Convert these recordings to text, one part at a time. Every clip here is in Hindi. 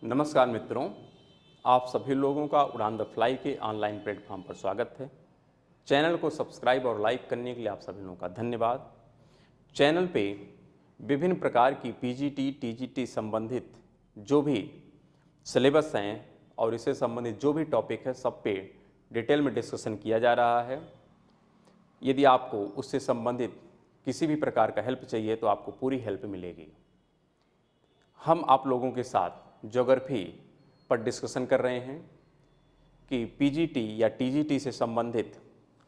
नमस्कार मित्रों, आप सभी लोगों का उड़ान द फ्लाई के ऑनलाइन प्लेटफॉर्म पर स्वागत है। चैनल को सब्सक्राइब और लाइक करने के लिए आप सभी लोगों का धन्यवाद। चैनल पे विभिन्न प्रकार की पीजीटी, टीजीटी संबंधित जो भी सिलेबस हैं और इससे संबंधित जो भी टॉपिक है सब पे डिटेल में डिस्कशन किया जा रहा है। यदि आपको उससे संबंधित किसी भी प्रकार का हेल्प चाहिए तो आपको पूरी हेल्प मिलेगी। हम आप लोगों के साथ ज्योग्राफी पर डिस्कशन कर रहे हैं कि पीजीटी या टीजीटी से संबंधित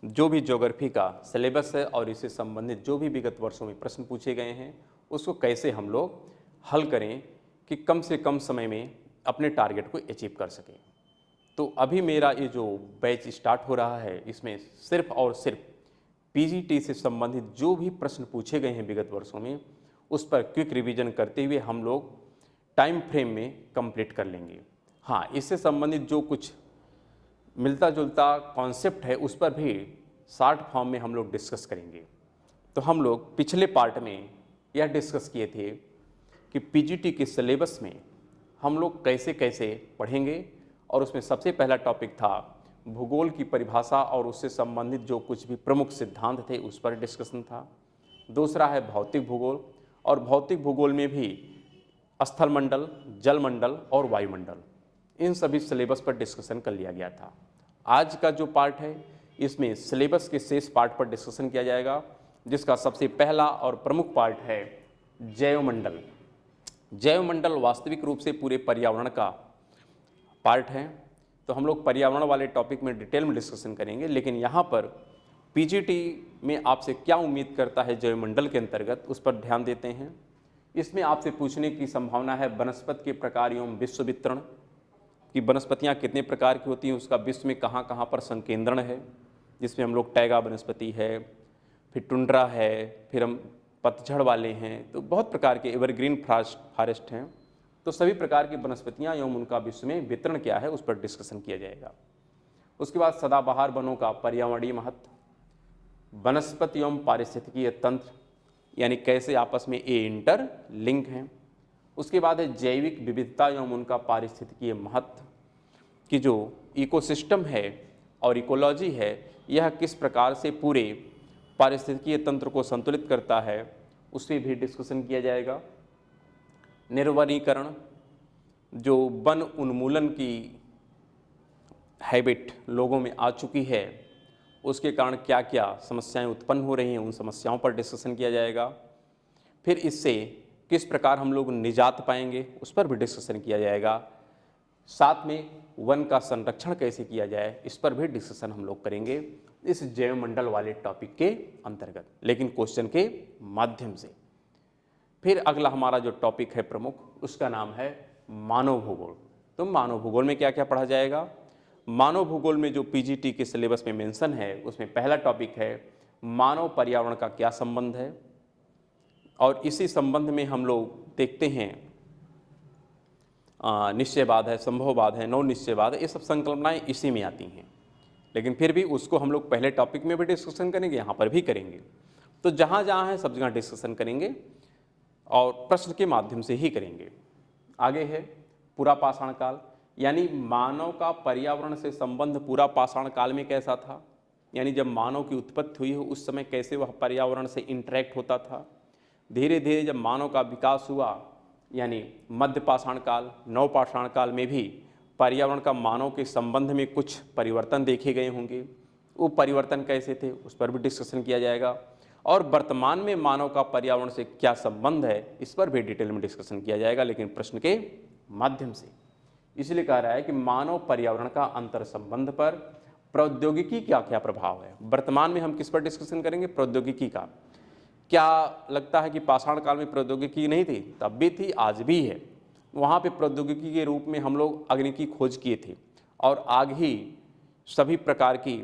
जो भी ज्योग्राफी का सिलेबस है और इससे संबंधित जो भी विगत वर्षों में प्रश्न पूछे गए हैं उसको कैसे हम लोग हल करें कि कम से कम समय में अपने टारगेट को अचीव कर सकें। तो अभी मेरा ये जो बैच स्टार्ट हो रहा है इसमें सिर्फ और सिर्फ पीजीटी से संबंधित जो भी प्रश्न पूछे गए हैं विगत वर्षों में उस पर क्विक रिवीजन करते हुए हम लोग टाइम फ्रेम में कंप्लीट कर लेंगे। हाँ, इससे संबंधित जो कुछ मिलता जुलता कॉन्सेप्ट है उस पर भी शॉर्ट फॉर्म में हम लोग डिस्कस करेंगे। तो हम लोग पिछले पार्ट में यह डिस्कस किए थे कि पीजीटी के सिलेबस में हम लोग कैसे कैसे पढ़ेंगे और उसमें सबसे पहला टॉपिक था भूगोल की परिभाषा और उससे संबंधित जो कुछ भी प्रमुख सिद्धांत थे उस पर डिस्कशन था। दूसरा है भौतिक भूगोल और भौतिक भूगोल में भी स्थल मंडल, जल मंडल और वायुमंडल, इन सभी सिलेबस पर डिस्कशन कर लिया गया था। आज का जो पार्ट है इसमें सिलेबस के शेष पार्ट पर डिस्कशन किया जाएगा, जिसका सबसे पहला और प्रमुख पार्ट है जैवमंडल। जैवमंडल वास्तविक रूप से पूरे पर्यावरण का पार्ट है, तो हम लोग पर्यावरण वाले टॉपिक में डिटेल में डिस्कशन करेंगे। लेकिन यहाँ पर पीजीटी में आपसे क्या उम्मीद करता है जैवमंडल के अंतर्गत उस पर ध्यान देते हैं। इसमें आपसे पूछने की संभावना है वनस्पति के प्रकार एवं विश्व वितरण कि वनस्पतियाँ कितने प्रकार की होती हैं, उसका विश्व में कहाँ कहाँ पर संकेंद्रण है, जिसमें हम लोग टैगा वनस्पति है, फिर टुंड्रा है, फिर हम पतझड़ वाले हैं, तो बहुत प्रकार के एवरग्रीन फॉरेस्ट हैं। तो सभी प्रकार की वनस्पतियाँ एवं उनका विश्व में वितरण क्या है उस पर डिस्कशन किया जाएगा। उसके बाद सदाबहार वनों का पर्यावरणीय महत्व, वनस्पति एवं पारिस्थितिकीय तंत्र यानी कैसे आपस में ये इंटर लिंक हैं। उसके बाद है जैविक विविधता एवं उनका पारिस्थितिकीय महत्व कि जो इकोसिस्टम है और इकोलॉजी है यह किस प्रकार से पूरे पारिस्थितिकीय तंत्र को संतुलित करता है, उस पर भी डिस्कशन किया जाएगा। निर्वनीकरण, जो वन उन्मूलन की हैबिट लोगों में आ चुकी है उसके कारण क्या क्या समस्याएं उत्पन्न हो रही हैं, उन समस्याओं पर डिस्कशन किया जाएगा। फिर इससे किस प्रकार हम लोग निजात पाएंगे उस पर भी डिस्कशन किया जाएगा। साथ में वन का संरक्षण कैसे किया जाए इस पर भी डिस्कशन हम लोग करेंगे इस जैवमंडल वाले टॉपिक के अंतर्गत, लेकिन क्वेश्चन के माध्यम से। फिर अगला हमारा जो टॉपिक है प्रमुख उसका नाम है मानव भूगोल। तो मानव भूगोल में क्या क्या पढ़ा जाएगा। मानव भूगोल में जो पीजीटी के सिलेबस में मेंशन है उसमें पहला टॉपिक है मानव पर्यावरण का क्या संबंध है, और इसी संबंध में हम लोग देखते हैं निश्चयवाद है, संभववाद है, नौ निश्चयवाद है, ये सब संकल्पनाएं इसी में आती हैं। लेकिन फिर भी उसको हम लोग पहले टॉपिक में भी डिस्कशन करेंगे, यहाँ पर भी करेंगे। तो जहाँ जहाँ है सब जगह डिस्कशन करेंगे और प्रश्न के माध्यम से ही करेंगे। आगे है पूरा पाषाण काल, यानी मानव का पर्यावरण से संबंध पूरा पाषाण काल में कैसा था, यानी जब मानव की उत्पत्ति हुई हो उस समय कैसे वह पर्यावरण से इंटरेक्ट होता था। धीरे धीरे जब मानव का विकास हुआ यानी मध्य पाषाण काल, नव पाषाण काल में भी पर्यावरण का मानव के संबंध में कुछ परिवर्तन देखे गए होंगे। वो परिवर्तन कैसे थे उस पर भी डिस्कशन किया जाएगा। और वर्तमान में मानव का पर्यावरण से क्या संबंध है इस पर भी डिटेल में डिस्कशन किया जाएगा, लेकिन प्रश्न के माध्यम से। इसलिए कह रहा है कि मानव पर्यावरण का अंतर संबंध पर प्रौद्योगिकी का क्या प्रभाव है। वर्तमान में हम किस पर डिस्कशन करेंगे, प्रौद्योगिकी का। क्या लगता है कि पाषाण काल में प्रौद्योगिकी नहीं थी, तब भी थी, आज भी है। वहाँ पे प्रौद्योगिकी के रूप में हम लोग अग्नि की खोज किए थे और आग ही सभी प्रकार की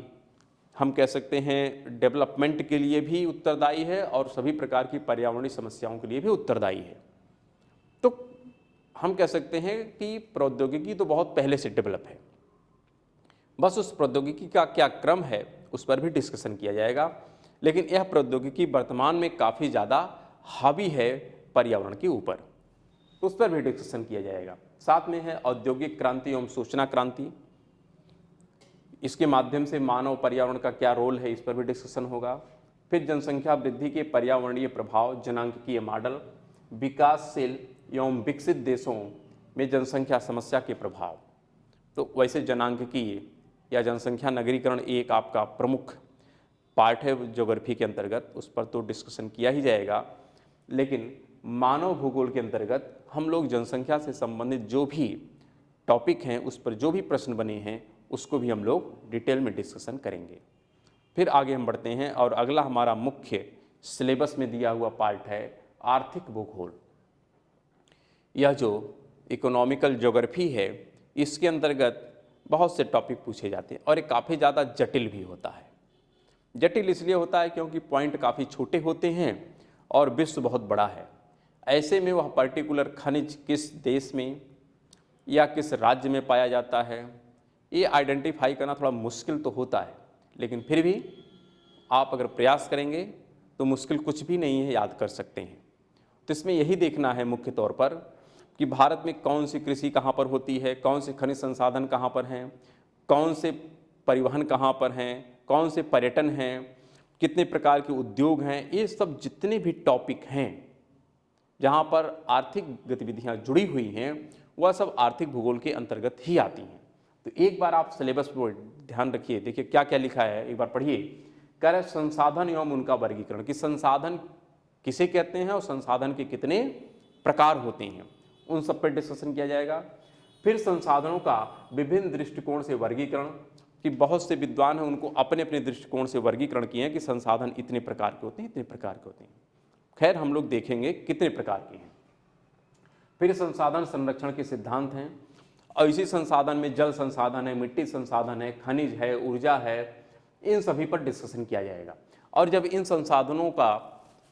हम कह सकते हैं डेवलपमेंट के लिए भी उत्तरदायी है और सभी प्रकार की पर्यावरणीय समस्याओं के लिए भी उत्तरदायी है। तो हम कह सकते हैं कि प्रौद्योगिकी तो बहुत पहले से डेवलप है, बस उस प्रौद्योगिकी का क्या क्रम है उस पर भी डिस्कशन किया जाएगा। लेकिन यह प्रौद्योगिकी वर्तमान में काफ़ी ज़्यादा हावी है पर्यावरण के ऊपर, उस पर भी डिस्कशन किया जाएगा। साथ में है औद्योगिक क्रांति एवं सूचना क्रांति, इसके माध्यम से मानव पर्यावरण का क्या रोल है, इस पर भी डिस्कशन होगा। फिर जनसंख्या वृद्धि के पर्यावरणीय प्रभाव, जनांकीय मॉडल, विकासशील एवं विकसित देशों में जनसंख्या समस्या के प्रभाव। तो वैसे जनांकीय या जनसंख्या नगरीकरण एक आपका प्रमुख पार्ट है ज्योग्राफी के अंतर्गत, उस पर तो डिस्कशन किया ही जाएगा। लेकिन मानव भूगोल के अंतर्गत हम लोग जनसंख्या से संबंधित जो भी टॉपिक हैं, उस पर जो भी प्रश्न बने हैं, उसको भी हम लोग डिटेल में डिस्कशन करेंगे। फिर आगे हम बढ़ते हैं और अगला हमारा मुख्य सिलेबस में दिया हुआ पार्ट है आर्थिक भूगोल। यह जो इकोनॉमिकल ज्योग्राफी है, इसके अंतर्गत बहुत से टॉपिक पूछे जाते हैं और ये काफ़ी ज़्यादा जटिल भी होता है। जटिल इसलिए होता है क्योंकि पॉइंट काफ़ी छोटे होते हैं और विश्व बहुत बड़ा है। ऐसे में वह पर्टिकुलर खनिज किस देश में या किस राज्य में पाया जाता है, ये आइडेंटिफाई करना थोड़ा मुश्किल तो होता है, लेकिन फिर भी आप अगर प्रयास करेंगे तो मुश्किल कुछ भी नहीं है, याद कर सकते हैं। तो इसमें यही देखना है मुख्य तौर पर कि भारत में कौन सी कृषि कहाँ पर होती है, कौन से खनिज संसाधन कहाँ पर हैं, कौन से परिवहन कहाँ पर हैं, कौन से पर्यटन हैं, कितने प्रकार के उद्योग हैं। ये सब जितने भी टॉपिक हैं जहाँ पर आर्थिक गतिविधियाँ जुड़ी हुई हैं, वह सब आर्थिक भूगोल के अंतर्गत ही आती हैं। तो एक बार आप सिलेबस पर ध्यान रखिए, देखिए क्या क्या लिखा है, एक बार पढ़िए। कह रहे संसाधन एवं उनका वर्गीकरण, कि संसाधन किसे कहते हैं और संसाधन के कितने प्रकार होते हैं, उन सब पर डिस्कशन किया जाएगा। फिर संसाधनों का विभिन्न दृष्टिकोण से वर्गीकरण, कि बहुत से विद्वान हैं उनको अपने अपने दृष्टिकोण से वर्गीकरण किए हैं कि संसाधन इतने प्रकार के होते हैं, इतने प्रकार के होते हैं। खैर हम लोग देखेंगे कितने प्रकार के हैं। फिर संसाधन संरक्षण के सिद्धांत हैं और इसी संसाधन में जल संसाधन है, मिट्टी संसाधन है, खनिज है, ऊर्जा है, इन सभी पर डिस्कशन किया जाएगा। और जब इन संसाधनों का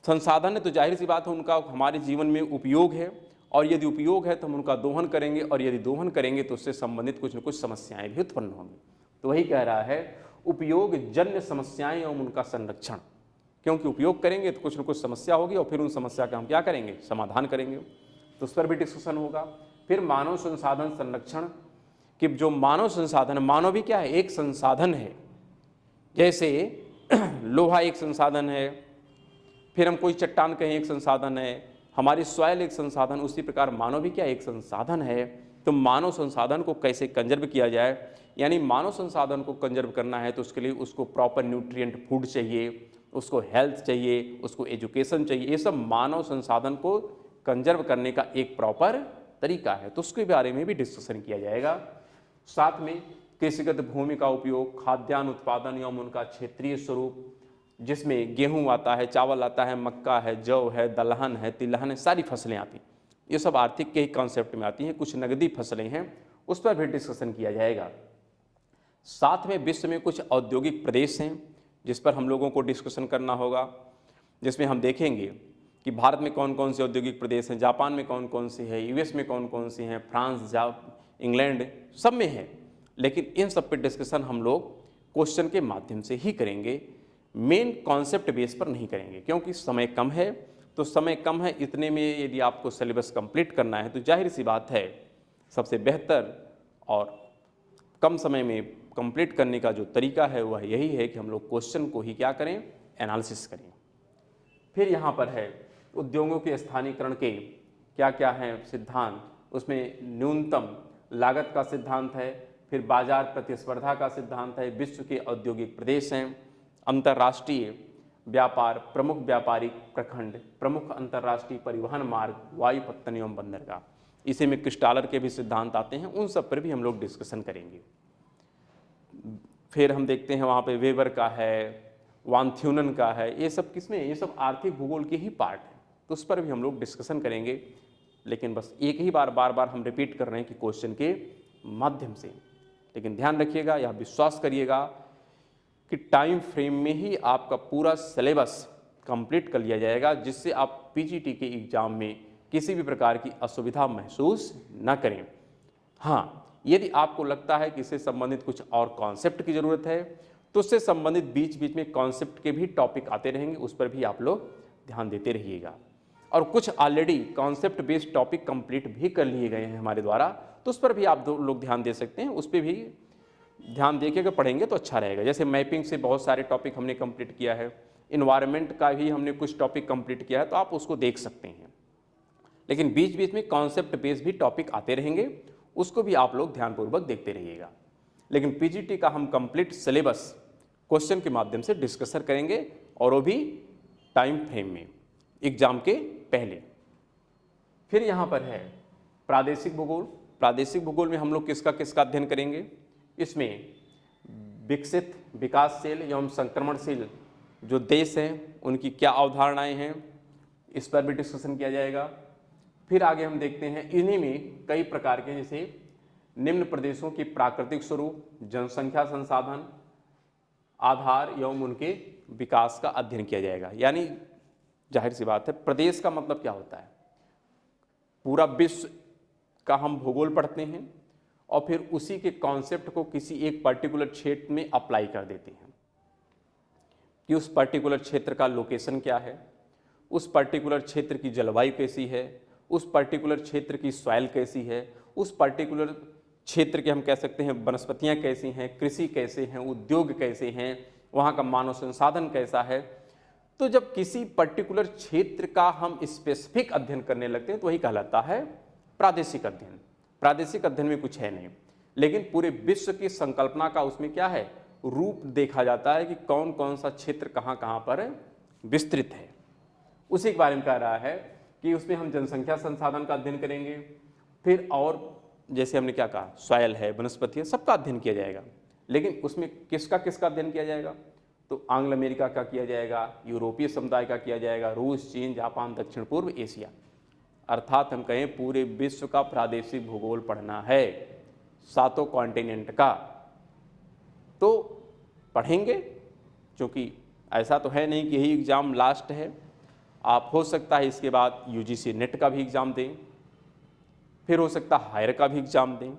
संसाधन है तो जाहिर सी बात है उनका हमारे जीवन में उपयोग है, और यदि उपयोग है तो हम उनका दोहन करेंगे, और यदि दोहन करेंगे तो उससे संबंधित कुछ न कुछ समस्याएं भी उत्पन्न होंगी। तो वही कह रहा है उपयोग जन्य समस्याएं एवं उनका संरक्षण, क्योंकि उपयोग करेंगे तो कुछ न कुछ समस्या होगी और फिर उन समस्या का हम क्या करेंगे, समाधान करेंगे। तो उस पर भी डिस्कशन होगा। फिर मानव संसाधन संरक्षण, कि जो मानव संसाधन, मानव भी क्या है, एक संसाधन है। जैसे लोहा एक संसाधन है, फिर हम कोई चट्टान कहें एक संसाधन है, हमारी सॉइल एक संसाधन, उसी प्रकार मानव भी क्या एक संसाधन है। तो मानव संसाधन को कैसे कंजर्व किया जाए, यानी मानव संसाधन को कंजर्व करना है तो उसके लिए उसको प्रॉपर न्यूट्रिएंट फूड चाहिए, उसको हेल्थ चाहिए, उसको एजुकेशन चाहिए। ये सब मानव संसाधन को कंजर्व करने का एक प्रॉपर तरीका है, तो उसके बारे में भी डिस्कशन किया जाएगा। साथ में कृषिगत भूमि का उपयोग, खाद्यान्न उत्पादन एवं उनका क्षेत्रीय स्वरूप, जिसमें गेहूं आता है, चावल आता है, मक्का है, जौ है, दलहन है, तिलहन है, सारी फसलें आती हैं। ये सब आर्थिक के ही कॉन्सेप्ट में आती हैं। कुछ नगदी फसलें हैं, उस पर भी डिस्कशन किया जाएगा। साथ में विश्व में कुछ औद्योगिक प्रदेश हैं जिस पर हम लोगों को डिस्कशन करना होगा, जिसमें हम देखेंगे कि भारत में कौन कौन से औद्योगिक प्रदेश हैं, जापान में कौन कौन से हैं, यूएस में कौन कौन से हैं, फ्रांस, इंग्लैंड, सब में है। लेकिन इन सब पे डिस्कशन हम लोग क्वेश्चन के माध्यम से ही करेंगे, मेन कॉन्सेप्ट बेस पर नहीं करेंगे, क्योंकि समय कम है। तो समय कम है, इतने में यदि आपको सिलेबस कंप्लीट करना है तो जाहिर सी बात है सबसे बेहतर और कम समय में कंप्लीट करने का जो तरीका है वह यही है कि हम लोग क्वेश्चन को ही क्या करें, एनालिसिस करें। फिर यहाँ पर है उद्योगों के स्थानीयकरण के क्या क्या हैं सिद्धांत, उसमें न्यूनतम लागत का सिद्धांत है, फिर बाजार प्रतिस्पर्धा का सिद्धांत है, विश्व के औद्योगिक प्रदेश हैं, अंतर्राष्ट्रीय व्यापार, प्रमुख व्यापारिक प्रखंड, प्रमुख अंतर्राष्ट्रीय परिवहन मार्ग, वायुपत्तन एवं बंदरगाह, इसी में क्रिस्टालर के भी सिद्धांत आते हैं, उन सब पर भी हम लोग डिस्कशन करेंगे। फिर हम देखते हैं वहाँ पे वेबर का है, वानथ्यूनन का है, ये सब किसमें, ये सब आर्थिक भूगोल के ही पार्ट है, तो उस पर भी हम लोग डिस्कशन करेंगे। लेकिन बस एक ही बार बार हम रिपीट कर रहे हैं कि क्वेश्चन के माध्यम से। लेकिन ध्यान रखिएगा, यह विश्वास करिएगा कि टाइम फ्रेम में ही आपका पूरा सिलेबस कंप्लीट कर लिया जाएगा, जिससे आप पीजीटी के एग्जाम में किसी भी प्रकार की असुविधा महसूस न करें। हाँ, यदि आपको लगता है कि इससे संबंधित कुछ और कॉन्सेप्ट की ज़रूरत है तो उससे संबंधित बीच बीच में कॉन्सेप्ट के भी टॉपिक आते रहेंगे, उस पर भी आप लोग ध्यान देते रहिएगा। और कुछ already concept based topic complete भी कर लिए गए हैं हमारे द्वारा, तो उस पर भी आप दो लोग ध्यान दे सकते हैं, उस पर भी ध्यान देके अगर पढ़ेंगे तो अच्छा रहेगा। जैसे मैपिंग से बहुत सारे टॉपिक हमने कंप्लीट किया है, इन्वायरमेंट का भी हमने कुछ टॉपिक कंप्लीट किया है, तो आप उसको देख सकते हैं। लेकिन बीच बीच में कॉन्सेप्ट बेस्ड भी टॉपिक आते रहेंगे, उसको भी आप लोग ध्यानपूर्वक देखते रहिएगा। लेकिन पीजीटी का हम कंप्लीट सिलेबस क्वेश्चन के माध्यम से डिस्कशन करेंगे, और वो भी टाइम फ्रेम में, एग्जाम के पहले। फिर यहाँ पर है प्रादेशिक भूगोल। प्रादेशिक भूगोल में हम लोग किसका किसका अध्ययन करेंगे? इसमें विकसित, विकासशील एवं संक्रमणशील जो देश हैं उनकी क्या अवधारणाएं हैं, इस पर भी डिस्कशन किया जाएगा। फिर आगे हम देखते हैं इन्हीं में कई प्रकार के, जैसे निम्न प्रदेशों की प्राकृतिक स्वरूप, जनसंख्या, संसाधन, आधार एवं उनके विकास का अध्ययन किया जाएगा। यानी जाहिर सी बात है, प्रदेश का मतलब क्या होता है? पूरा विश्व का हम भूगोल पढ़ते हैं और फिर उसी के कॉन्सेप्ट को किसी एक पर्टिकुलर क्षेत्र में अप्लाई कर देते हैं कि उस पर्टिकुलर क्षेत्र का लोकेशन क्या है, उस पर्टिकुलर क्षेत्र की जलवायु कैसी है, उस पर्टिकुलर क्षेत्र की सॉइल कैसी है, उस पर्टिकुलर क्षेत्र के हम कह सकते हैं वनस्पतियाँ कैसी हैं, कृषि कैसे हैं, उद्योग कैसे हैं, वहाँ का मानव संसाधन कैसा है। तो जब किसी पर्टिकुलर क्षेत्र का हम स्पेसिफिक अध्ययन करने लगते हैं तो वही कहलाता है प्रादेशिक अध्ययन। प्रादेशिक अध्ययन में कुछ है नहीं, लेकिन पूरे विश्व की संकल्पना का उसमें क्या है, रूप देखा जाता है कि कौन कौन सा क्षेत्र कहाँ कहाँ पर विस्तृत है। उसी के बारे में कह रहा है कि उसमें हम जनसंख्या संसाधन का अध्ययन करेंगे। फिर और जैसे हमने क्या कहा, सॉइल है, वनस्पति है, सबका अध्ययन किया जाएगा। लेकिन उसमें किसका किसका अध्ययन किया जाएगा? तो आंग्ल अमेरिका का किया जाएगा, यूरोपीय समुदाय का किया जाएगा, रूस, चीन, जापान, दक्षिण पूर्व एशिया। अर्थात हम कहें पूरे विश्व का प्रादेशिक भूगोल पढ़ना है, 7 कॉन्टिनेंट का। तो पढ़ेंगे, क्योंकि ऐसा तो है नहीं कि यही एग्ज़ाम लास्ट है। आप हो सकता है इसके बाद यूजीसी नेट का भी एग्ज़ाम दें, फिर हो सकता है हायर का भी एग्ज़ाम दें।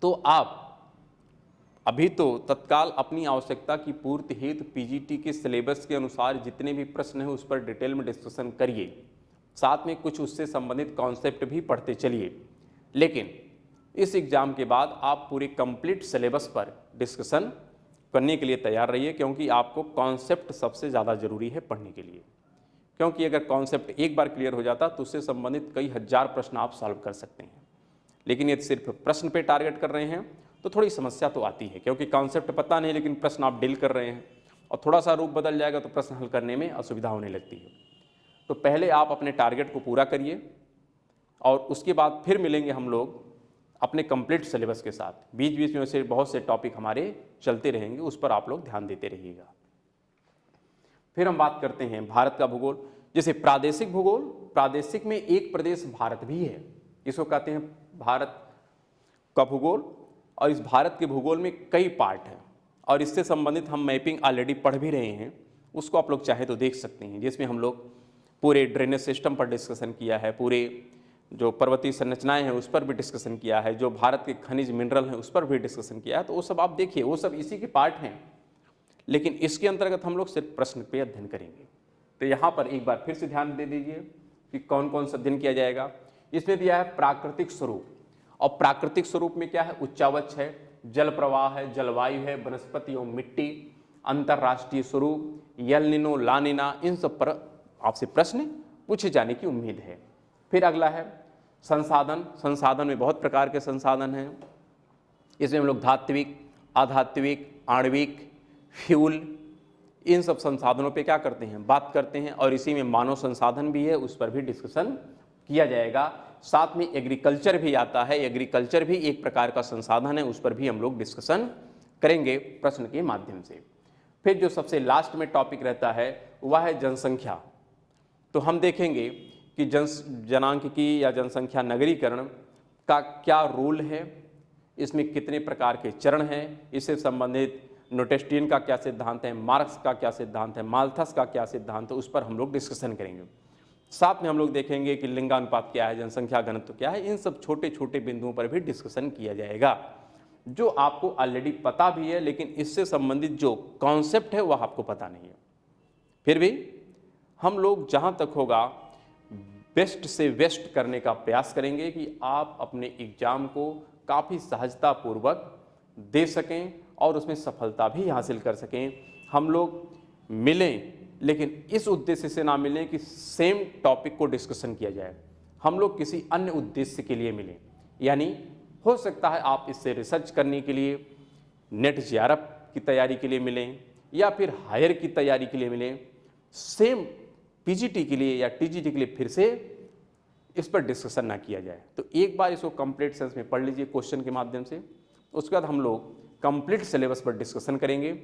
तो आप अभी तो तत्काल अपनी आवश्यकता की पूर्ति हेतु पीजीटी के सिलेबस के अनुसार जितने भी प्रश्न हैं उस पर डिटेल में डिस्कशन करिए, साथ में कुछ उससे संबंधित कॉन्सेप्ट भी पढ़ते चलिए। लेकिन इस एग्ज़ाम के बाद आप पूरे कंप्लीट सिलेबस पर डिस्कशन करने के लिए तैयार रहिए, क्योंकि आपको कॉन्सेप्ट सबसे ज़्यादा ज़रूरी है पढ़ने के लिए। क्योंकि अगर कॉन्सेप्ट एक बार क्लियर हो जाता तो उससे संबंधित कई हज़ार प्रश्न आप सॉल्व कर सकते हैं। लेकिन यदि सिर्फ प्रश्न पे टारगेट कर रहे हैं तो थोड़ी समस्या तो आती है, क्योंकि कॉन्सेप्ट पता नहीं लेकिन प्रश्न आप डील कर रहे हैं, और थोड़ा सा रूप बदल जाएगा तो प्रश्न हल करने में असुविधा होने लगती है। तो पहले आप अपने टारगेट को पूरा करिए, और उसके बाद फिर मिलेंगे हम लोग अपने कंप्लीट सिलेबस के साथ। बीच बीच में से बहुत से टॉपिक हमारे चलते रहेंगे, उस पर आप लोग ध्यान देते रहिएगा। फिर हम बात करते हैं भारत का भूगोल। जैसे प्रादेशिक भूगोल, प्रादेशिक में एक प्रदेश भारत भी है, इसको कहते हैं भारत का भूगोल। और इस भारत के भूगोल में कई पार्ट हैं, और इससे संबंधित हम मैपिंग ऑलरेडी पढ़ भी रहे हैं, उसको आप लोग चाहे तो देख सकते हैं, जिसमें हम लोग पूरे ड्रेनेज सिस्टम पर डिस्कशन किया है, पूरे जो पर्वतीय संरचनाएं हैं उस पर भी डिस्कशन किया है, जो भारत के खनिज मिनरल हैं उस पर भी डिस्कशन किया है। तो वो सब आप देखिए, वो सब इसी के पार्ट हैं। लेकिन इसके अंतर्गत हम लोग सिर्फ प्रश्न पे अध्ययन करेंगे। तो यहाँ पर एक बार फिर से ध्यान दे दीजिए कि कौन कौन सा अध्ययन किया जाएगा। इसमें दिया है प्राकृतिक स्वरूप, और प्राकृतिक स्वरूप में क्या है, उच्चावच है, जल प्रवाह है, जलवायु है, वनस्पति और मिट्टी, अंतर्राष्ट्रीय स्वरूप, यल निनो, ला निना, इन सब पर आपसे प्रश्न पूछे जाने की उम्मीद है। फिर अगला है संसाधन। संसाधन में बहुत प्रकार के संसाधन हैं। इसमें हम लोग धात्विक, आधात्विक, आणविक, फ्यूल, इन सब संसाधनों पे क्या करते हैं, बात करते हैं। और इसी में मानव संसाधन भी है, उस पर भी डिस्कशन किया जाएगा। साथ में एग्रीकल्चर भी आता है, एग्रीकल्चर भी एक प्रकार का संसाधन है, उस पर भी हम लोग डिस्कशन करेंगे प्रश्न के माध्यम से। फिर जो सबसे लास्ट में टॉपिक रहता है वह है जनसंख्या। तो हम देखेंगे कि जनांकिकी या जनसंख्या नगरीकरण का क्या रोल है, इसमें कितने प्रकार के चरण हैं, इससे संबंधित नोटेस्टियन का क्या सिद्धांत है, मार्क्स का क्या सिद्धांत है, माल्थस का क्या सिद्धांत है, उस पर हम लोग डिस्कशन करेंगे। साथ में हम लोग देखेंगे कि लिंगानुपात क्या है, जनसंख्या घनत्व क्या है, इन सब छोटे छोटे बिंदुओं पर भी डिस्कशन किया जाएगा, जो आपको ऑलरेडी पता भी है, लेकिन इससे संबंधित जो कॉन्सेप्ट है वह आपको पता नहीं है। फिर भी हम लोग जहाँ तक होगा बेस्ट से बेस्ट करने का प्रयास करेंगे कि आप अपने एग्ज़ाम को काफ़ी सहजतापूर्वक दे सकें और उसमें सफलता भी हासिल कर सकें। हम लोग मिलें, लेकिन इस उद्देश्य से ना मिलें कि सेम टॉपिक को डिस्कशन किया जाए। हम लोग किसी अन्य उद्देश्य के लिए मिलें, यानी हो सकता है आप इससे रिसर्च करने के लिए, नेट जेआरएफ की तैयारी के लिए मिलें या फिर हायर की तैयारी के लिए मिलें। सेम पीजीटी के लिए या टीजीटी के लिए फिर से इस पर डिस्कशन ना किया जाए। तो एक बार इसको कंप्लीट सेंस में पढ़ लीजिए क्वेश्चन के माध्यम से, उसके बाद हम लोग कंप्लीट सिलेबस पर डिस्कशन करेंगे।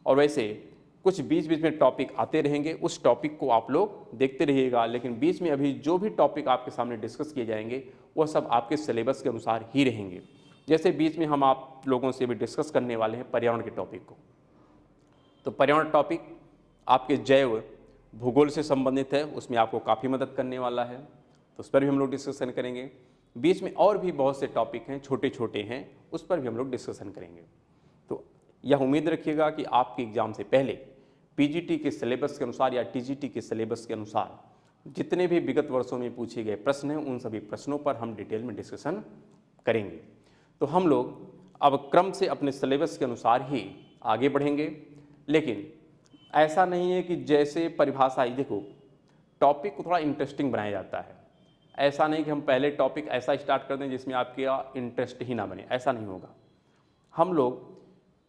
और वैसे कुछ बीच बीच में टॉपिक आते रहेंगे, उस टॉपिक को आप लोग देखते रहिएगा, लेकिन बीच में अभी जो भी टॉपिक आपके सामने डिस्कस किए जाएंगे वह सब आपके सिलेबस के अनुसार ही रहेंगे। जैसे बीच में हम आप लोगों से भी डिस्कस करने वाले हैं पर्यावरण के टॉपिक को। तो पर्यावरण टॉपिक आपके जैव भूगोल से संबंधित है, उसमें आपको काफ़ी मदद करने वाला है, तो उस पर भी हम लोग डिस्कशन करेंगे। बीच में और भी बहुत से टॉपिक हैं, छोटे छोटे हैं, उस पर भी हम लोग डिस्कशन करेंगे। तो यह उम्मीद रखिएगा कि आपके एग्ज़ाम से पहले पीजीटी के सिलेबस के अनुसार या टीजीटी के सिलेबस के अनुसार जितने भी विगत वर्षों में पूछे गए प्रश्न हैं, उन सभी प्रश्नों पर हम डिटेल में डिस्कशन करेंगे। तो हम लोग अब क्रम से अपने सिलेबस के अनुसार ही आगे बढ़ेंगे, लेकिन ऐसा नहीं है कि जैसे परिभाषा, देखो टॉपिक को थोड़ा इंटरेस्टिंग बनाया जाता है। ऐसा नहीं कि हम पहले टॉपिक ऐसा स्टार्ट कर दें जिसमें आपके इंटरेस्ट ही ना बने, ऐसा नहीं होगा। हम लोग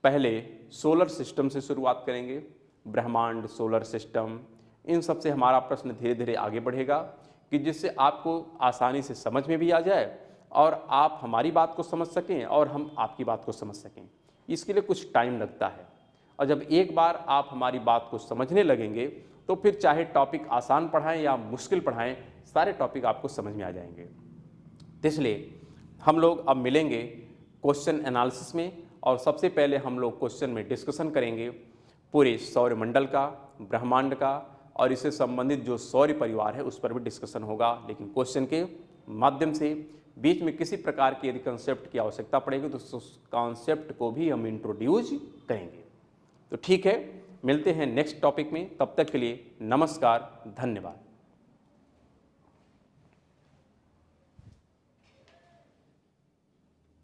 पहले सोलर सिस्टम से शुरुआत करेंगे, ब्रह्मांड, सोलर सिस्टम, इन सब से हमारा प्रश्न धीरे धीरे आगे बढ़ेगा कि जिससे आपको आसानी से समझ में भी आ जाए और आप हमारी बात को समझ सकें और हम आपकी बात को समझ सकें। इसके लिए कुछ टाइम लगता है, और जब एक बार आप हमारी बात को समझने लगेंगे तो फिर चाहे टॉपिक आसान पढ़ाएं या मुश्किल पढ़ाएं, सारे टॉपिक आपको समझ में आ जाएंगे। तो इसलिए हम लोग अब मिलेंगे क्वेश्चन एनालिसिस में, और सबसे पहले हम लोग क्वेश्चन में डिस्कशन करेंगे पूरे सौरमंडल का, ब्रह्मांड का, और इससे संबंधित जो सौर परिवार है उस पर भी डिस्कशन होगा, लेकिन क्वेश्चन के माध्यम से। बीच में किसी प्रकार की यदि कंसेप्ट की आवश्यकता पड़ेगी तो उस कॉन्सेप्ट को भी हम इंट्रोड्यूस करेंगे। तो ठीक है, मिलते हैं नेक्स्ट टॉपिक में, तब तक के लिए नमस्कार, धन्यवाद।